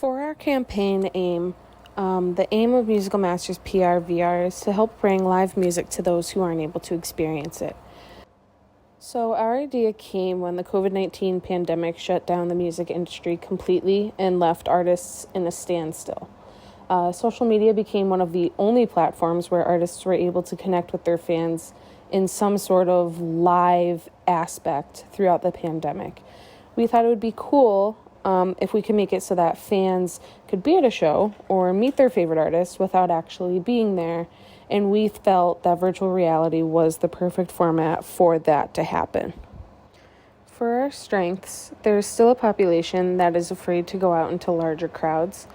For our campaign aim, the aim of Musical Masters PR VR is to help bring live music to those who aren't able to experience it. So our idea came when the COVID-19 pandemic shut down the music industry completely and left artists in a standstill. Social media became one of the only platforms where artists were able to connect with their fans in some sort of live aspect throughout the pandemic. We thought it would be cool if we could make it so that fans could be at a show or meet their favorite artists without actually being there. And we felt that virtual reality was the perfect format for that to happen. For our strengths, there's still a population that is afraid to go out into larger crowds.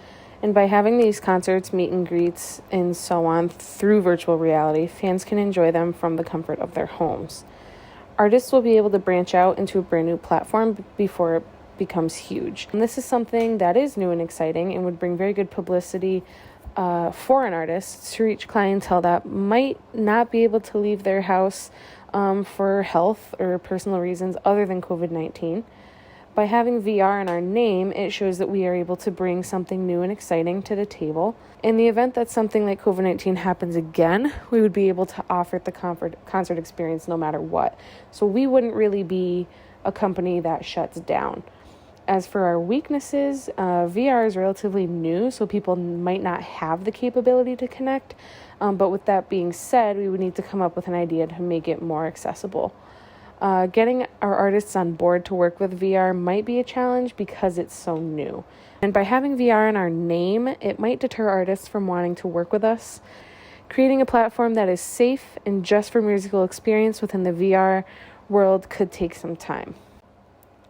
And by having these concerts, meet and greets, and so on through virtual reality, fans can enjoy them from the comfort of their homes. Artists will be able to branch out into a brand new platform before it becomes huge. And this is something that is new and exciting and would bring very good publicity for an artist to reach clientele that might not be able to leave their house for health or personal reasons other than COVID-19. By having VR in our name, it shows that we are able to bring something new and exciting to the table. In the event that something like COVID-19 happens again, we would be able to offer the concert experience no matter what. So we wouldn't really be a company that shuts down. As for our weaknesses, VR is relatively new, so people might not have the capability to connect. But with that being said, we would need to come up with an idea to make it more accessible. Getting our artists on board to work with VR might be a challenge because it's so new. And by having VR in our name, it might deter artists from wanting to work with us. Creating a platform that is safe and just for musical experience within the VR world could take some time.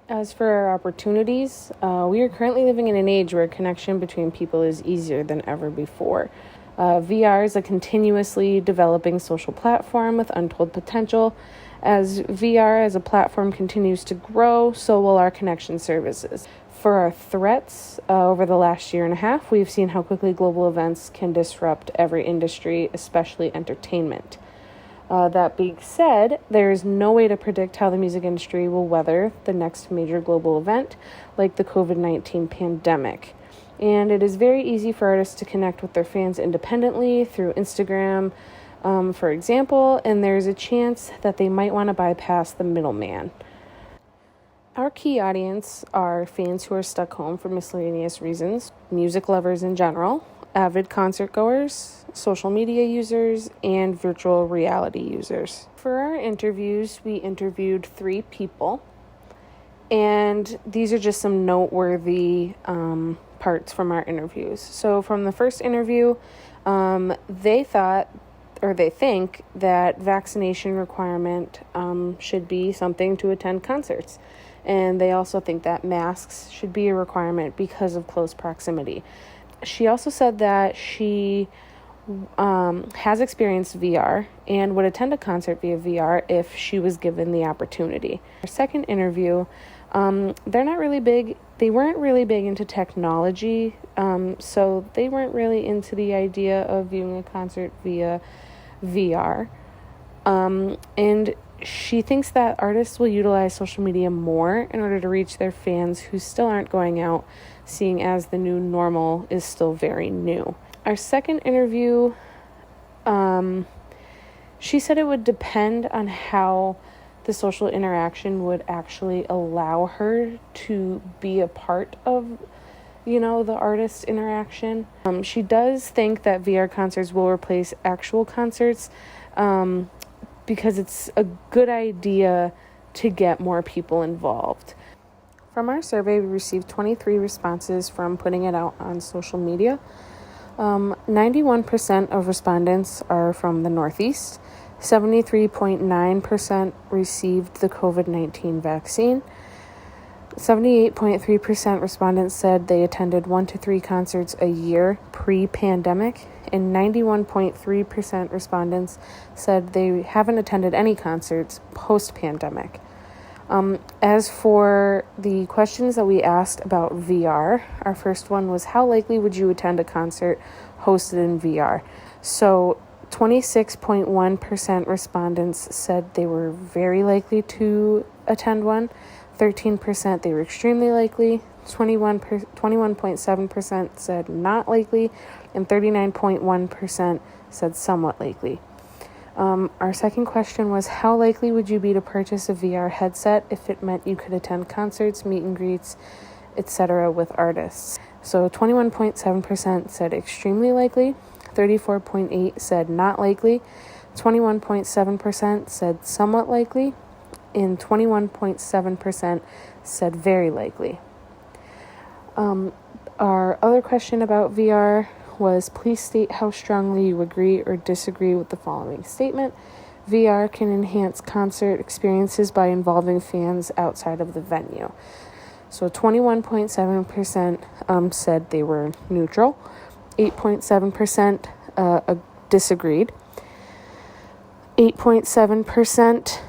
As for our opportunities, we are currently living in an age where connection between people is easier than ever before. VR is a continuously developing social platform with untold potential. As VR as a platform continues to grow, so will our connection services. For our threats, over the last year and a half, we've seen how quickly global events can disrupt every industry, especially entertainment. That being said, there is no way to predict how the music industry will weather the next major global event, like the COVID-19 pandemic. And it is very easy for artists to connect with their fans independently through Instagram, for example, and there's a chance that they might want to bypass the middleman. Our key audience are fans who are stuck home for miscellaneous reasons, music lovers in general, avid concert goers, social media users, and virtual reality users. For our interviews, we interviewed 3 people, and these are just some noteworthy parts from our interviews. So from the first interview, they think that vaccination requirement should be something to attend concerts. And they also think that masks should be a requirement because of close proximity. She also said that she has experienced VR and would attend a concert via VR if she was given the opportunity. Our second interview, they weren't really big into technology, so they weren't really into the idea of viewing a concert via VR. And she thinks that artists will utilize social media more in order to reach their fans who still aren't going out, seeing as the new normal is still very new. Our second interview, she said it would depend on how the social interaction would actually allow her to be a part of, the artist interaction. She does think that VR concerts will replace actual concerts because it's a good idea to get more people involved. From our survey, we received 23 responses from putting it out on social media. 91% of respondents are from the Northeast. 73.9% received the COVID-19 vaccine. 78.3% respondents said they attended 1 to 3 concerts a year pre-pandemic, and 91.3% respondents said they haven't attended any concerts post-pandemic. As for the questions that we asked about VR, our first one was, how likely would you attend a concert hosted in VR? So 26.1% respondents said they were very likely to attend one. 13% they were extremely likely. 21.7% said not likely, and 39.1% said somewhat likely. Our second question was, how likely would you be to purchase a VR headset if it meant you could attend concerts, meet and greets, etc. with artists? So 21.7% said extremely likely, 34.8% said not likely, 21.7% said somewhat likely, and 21.7% said very likely. Our other question about VR was, please state how strongly you agree or disagree with the following statement. VR can enhance concert experiences by involving fans outside of the venue. So 21.7% said they were neutral, 8.7% disagreed, 8.7%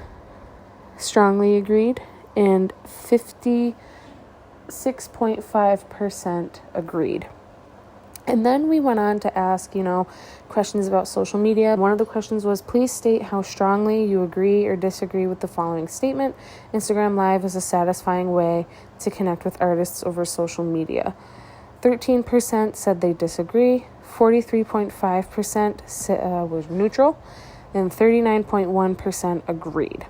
strongly agreed, and 56.5% agreed. And then we went on to ask, questions about social media. One of the questions was, please state how strongly you agree or disagree with the following statement. Instagram Live is a satisfying way to connect with artists over social media. 13% said they disagree, 43.5% was neutral, and 39.1% agreed.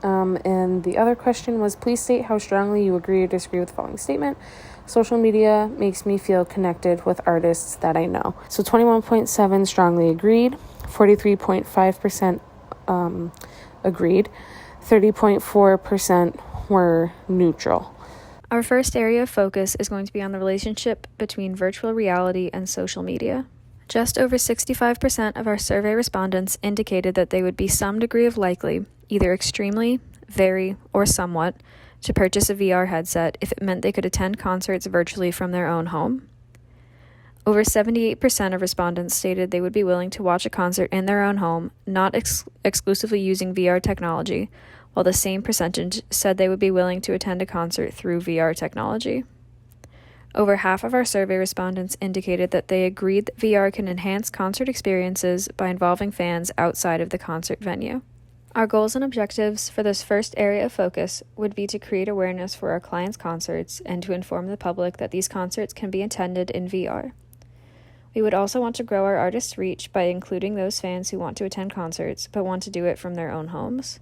And the other question was, please state how strongly you agree or disagree with the following statement. Social media makes me feel connected with artists that I know. So 21.7% strongly agreed, 43.5% agreed, 30.4% were neutral. Our first area of focus is going to be on the relationship between virtual reality and social media. Just over 65% of our survey respondents indicated that they would be some degree of likely, either extremely, very, or somewhat, to purchase a VR headset if it meant they could attend concerts virtually from their own home. Over 78% of respondents stated they would be willing to watch a concert in their own home, not exclusively using VR technology, while the same percentage said they would be willing to attend a concert through VR technology. Over half of our survey respondents indicated that they agreed that VR can enhance concert experiences by involving fans outside of the concert venue. Our goals and objectives for this first area of focus would be to create awareness for our clients' concerts and to inform the public that these concerts can be attended in VR. We would also want to grow our artists' reach by including those fans who want to attend concerts but want to do it from their own homes.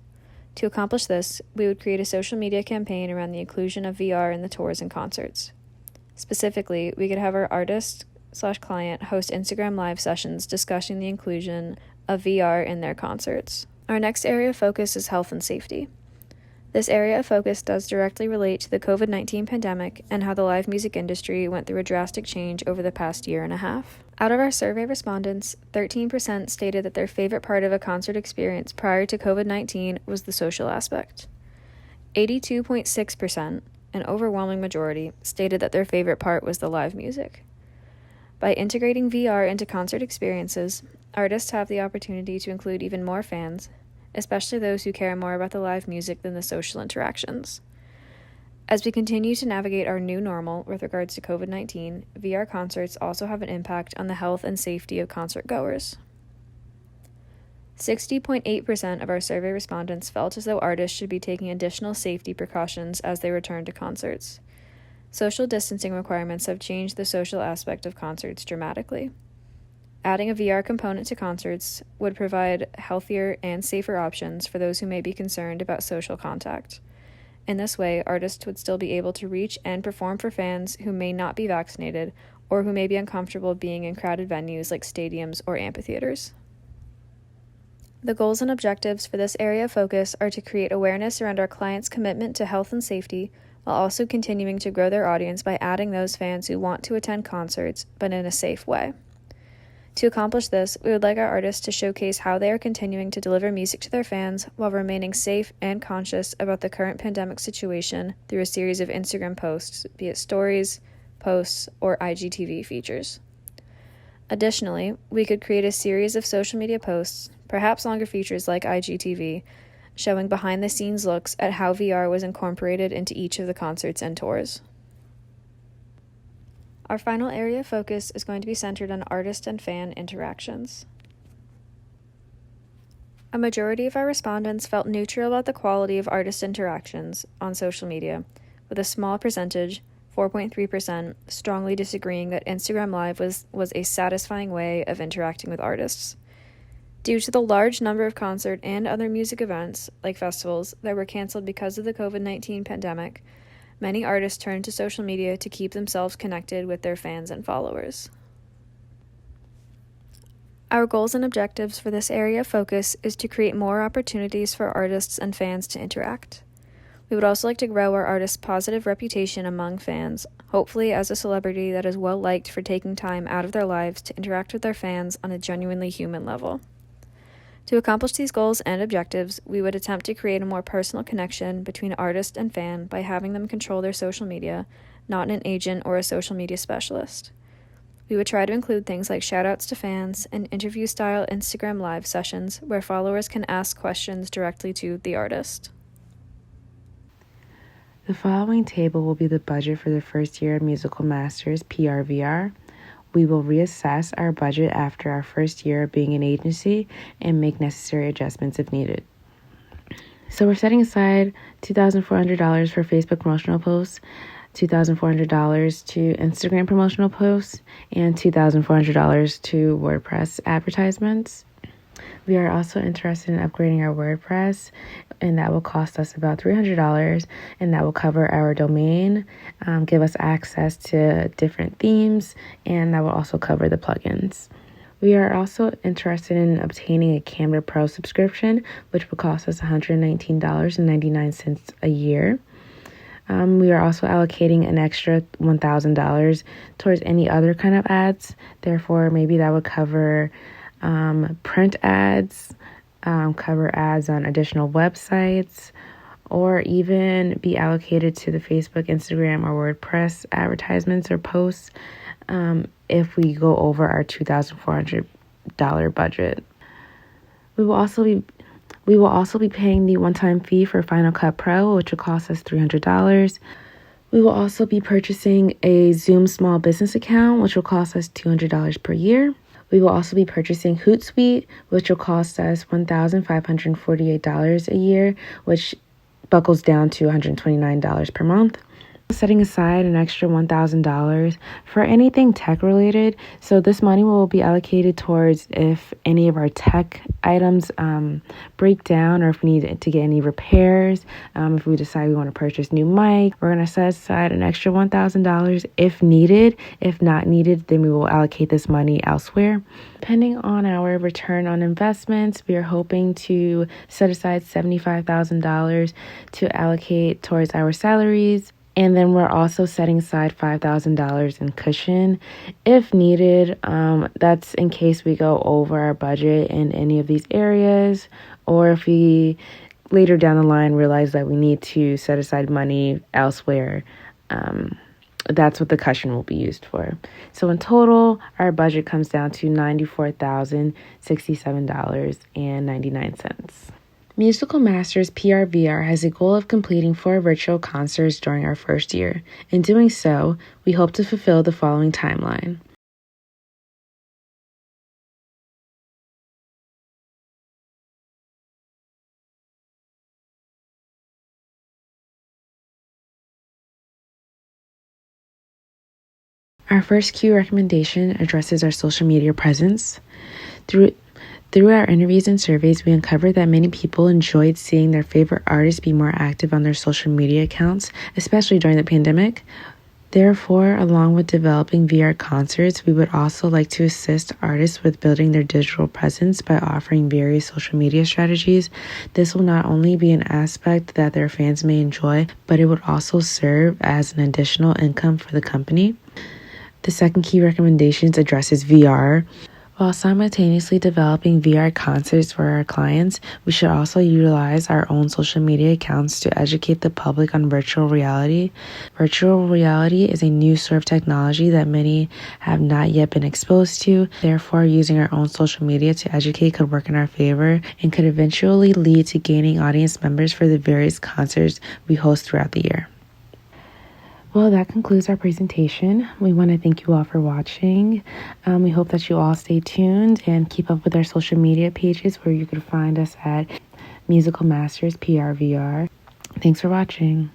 To accomplish this, we would create a social media campaign around the inclusion of VR in the tours and concerts. Specifically, we could have our artist/client host Instagram Live sessions discussing the inclusion of VR in their concerts. Our next area of focus is health and safety. This area of focus does directly relate to the COVID-19 pandemic and how the live music industry went through a drastic change over the past year and a half. Out of our survey respondents, 13% stated that their favorite part of a concert experience prior to COVID-19 was the social aspect. 82.6%, an overwhelming majority, stated that their favorite part was the live music. By integrating VR into concert experiences, artists have the opportunity to include even more fans, especially those who care more about the live music than the social interactions. As we continue to navigate our new normal with regards to COVID-19, VR concerts also have an impact on the health and safety of concert goers. 60.8% of our survey respondents felt as though artists should be taking additional safety precautions as they return to concerts. Social distancing requirements have changed the social aspect of concerts dramatically. Adding a VR component to concerts would provide healthier and safer options for those who may be concerned about social contact. In this way, artists would still be able to reach and perform for fans who may not be vaccinated or who may be uncomfortable being in crowded venues like stadiums or amphitheaters. The goals and objectives for this area of focus are to create awareness around our clients' commitment to health and safety, while also continuing to grow their audience by adding those fans who want to attend concerts, but in a safe way. To accomplish this, we would like our artists to showcase how they are continuing to deliver music to their fans while remaining safe and conscious about the current pandemic situation through a series of Instagram posts, be it stories, posts, or IGTV features. Additionally, we could create a series of social media posts, perhaps longer features like IGTV, showing behind-the-scenes looks at how VR was incorporated into each of the concerts and tours. Our final area of focus is going to be centered on artist and fan interactions. A majority of our respondents felt neutral about the quality of artist interactions on social media, with a small percentage, 4.3% strongly disagreeing that Instagram Live was a satisfying way of interacting with artists. Due to the large number of concert and other music events, like festivals, that were canceled because of the COVID-19 pandemic, many artists turned to social media to keep themselves connected with their fans and followers. Our goals and objectives for this area of focus is to create more opportunities for artists and fans to interact. We would also like to grow our artist's positive reputation among fans, hopefully as a celebrity that is well liked for taking time out of their lives to interact with their fans on a genuinely human level. To accomplish these goals and objectives, we would attempt to create a more personal connection between artist and fan by having them control their social media, not an agent or a social media specialist. We would try to include things like shoutouts to fans and interview-style Instagram Live sessions where followers can ask questions directly to the artist. The following table will be the budget for the first year of Musical Masters PRVR. We will reassess our budget after our first year of being an agency and make necessary adjustments if needed. So we're setting aside $2,400 for Facebook promotional posts, $2,400 to Instagram promotional posts, and $2,400 to WordPress advertisements. We are also interested in upgrading our WordPress, and that will cost us about $300, and that will cover our domain, give us access to different themes, and that will also cover the plugins. We are also interested in obtaining a Canva Pro subscription, which will cost us $119.99 a year. We are also allocating an extra $1,000 towards any other kind of ads. Therefore, maybe that would cover print ads, cover ads on additional websites, or even be allocated to the Facebook, Instagram, or WordPress advertisements or posts if we go over our $2,400 budget. We will also be paying the one-time fee for Final Cut Pro, which will cost us $300. We will also be purchasing a Zoom small business account, which will cost us $200 per year. We will also be purchasing Hootsuite, which will cost us $1,548 a year, which buckles down to $129 per month. Setting aside an extra $1,000 for anything tech related. So this money will be allocated towards if any of our tech items break down, or if we need to get any repairs. If we decide we want to purchase new mic, we're going to set aside an extra $1,000 if needed. If not needed, then we will allocate this money elsewhere. Depending on our return on investments, we are hoping to set aside $75,000 to allocate towards our salaries. And then we're also setting aside $5,000 in cushion if needed. That's in case we go over our budget in any of these areas, or if we later down the line realize that we need to set aside money elsewhere. That's what the cushion will be used for. So in total, our budget comes down to $94,067.99. Musical Masters PRVR has a goal of completing 4 virtual concerts during our first year. In doing so, we hope to fulfill the following timeline. Our first key recommendation addresses our social media presence. Through our interviews and surveys, we uncovered that many people enjoyed seeing their favorite artists be more active on their social media accounts, especially during the pandemic. Therefore, along with developing VR concerts, we would also like to assist artists with building their digital presence by offering various social media strategies. This will not only be an aspect that their fans may enjoy, but it would also serve as an additional income for the company. The second key recommendation addresses VR. While simultaneously developing VR concerts for our clients, we should also utilize our own social media accounts to educate the public on virtual reality. Virtual reality is a new sort of technology that many have not yet been exposed to. Therefore, using our own social media to educate could work in our favor and could eventually lead to gaining audience members for the various concerts we host throughout the year. Well, that concludes our presentation. We want to thank you all for watching. We hope that you all stay tuned and keep up with our social media pages where you can find us at Musical Masters PRVR. Thanks for watching.